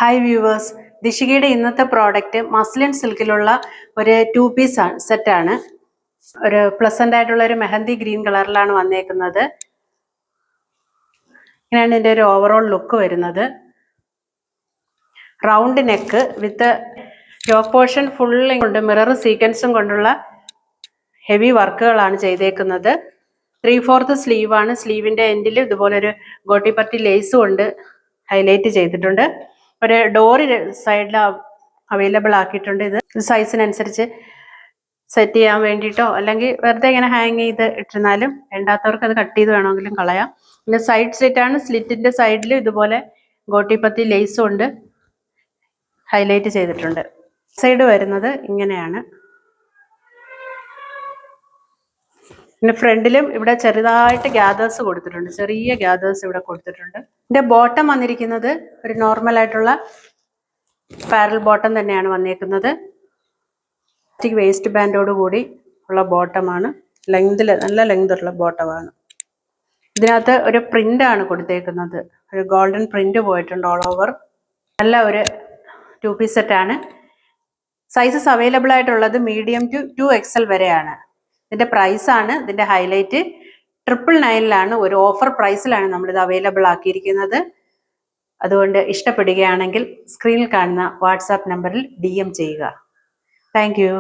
Hi viewers, ദിശികയുടെ ഇന്നത്തെ product muslin സിൽക്കിലുള്ള ഒരു 2 piece സെറ്റാണ്. ഒരു പ്ലസൻ്റ് ആയിട്ടുള്ള ഒരു മെഹന്തി ഗ്രീൻ കളറിലാണ് വന്നേക്കുന്നത്. ഇങ്ങനെയാണ് ഇതിൻ്റെ ഒരു ഓവറോൾ ലുക്ക് വരുന്നത്. റൗണ്ട് നെക്ക് വിത്ത് യോക്ക് പോർഷൻ ഫുള്ളും കൊണ്ട് മിറർ സീക്വൻസും കൊണ്ടുള്ള ഹെവി വർക്കുകളാണ് ചെയ്തേക്കുന്നത്. 3/4 സ്ലീവാണ്. സ്ലീവിൻ്റെ എൻഡിൽ ഇതുപോലൊരു ഗോട്ടിപ്പത്തി ലേസ് കൊണ്ട് ഹൈലൈറ്റ് ചെയ്തിട്ടുണ്ട്. ഒരു ഡോറ് സൈഡിൽ അവൈലബിൾ ആക്കിയിട്ടുണ്ട്. ഇത് സൈസിനനുസരിച്ച് സെറ്റ് ചെയ്യാൻ വേണ്ടിയിട്ടോ അല്ലെങ്കിൽ വെറുതെ ഇങ്ങനെ ഹാങ് ചെയ്ത് ഇട്ടിരുന്നാലും വേണ്ടാത്തവർക്ക് അത് കട്ട് ചെയ്ത് വേണമെങ്കിലും കളയാം. പിന്നെ സൈഡ് സ്ലിറ്റാണ്. സ്ലിറ്റിൻ്റെ സൈഡിൽ ഇതുപോലെ ഗോട്ടിപ്പത്തി ലേസ് കൊണ്ട് ഹൈലൈറ്റ് ചെയ്തിട്ടുണ്ട്. സൈഡ് വരുന്നത് ഇങ്ങനെയാണ്. പിന്നെ ഫ്രണ്ടിലും ഇവിടെ ചെറുതായിട്ട് ഗ്യാദേഴ്സ് കൊടുത്തിട്ടുണ്ട്. ചെറിയ ഗ്യാദേഴ്സ് ഇവിടെ കൊടുത്തിട്ടുണ്ട്. ഇതിൻ്റെ ബോട്ടം വന്നിരിക്കുന്നത് ഒരു നോർമൽ ആയിട്ടുള്ള പാരൽ ബോട്ടം തന്നെയാണ് വന്നേക്കുന്നത്. വേസ്റ്റ് ബാൻഡോട് കൂടി ഉള്ള ബോട്ടമാണ്. നല്ല ലെങ്തുള്ള ബോട്ടമാണ്. ഇതിനകത്ത് ഒരു പ്രിൻ്റാണ് കൊടുത്തേക്കുന്നത്. ഒരു ഗോൾഡൻ പ്രിൻ്റ് പോയിട്ടുണ്ട് ഓൾ ഓവർ. നല്ല ഒരു 2 പീസ് സെറ്റാണ്. സൈസസ് അവൈലബിൾ ആയിട്ടുള്ളത് മീഡിയം ടു 2XL വരെയാണ്. ഇതിൻ്റെ പ്രൈസാണ് ഇതിൻ്റെ ഹൈലൈറ്റ്. 999 ഒരു ഓഫർ പ്രൈസിലാണ് നമ്മളിത് അവൈലബിൾ ആക്കിയിരിക്കുന്നത്. അതുകൊണ്ട് ഇഷ്ടപ്പെടുകയാണെങ്കിൽ സ്ക്രീനിൽ കാണുന്ന വാട്സാപ്പ് നമ്പറിൽ DM ചെയ്യുക. Thank you.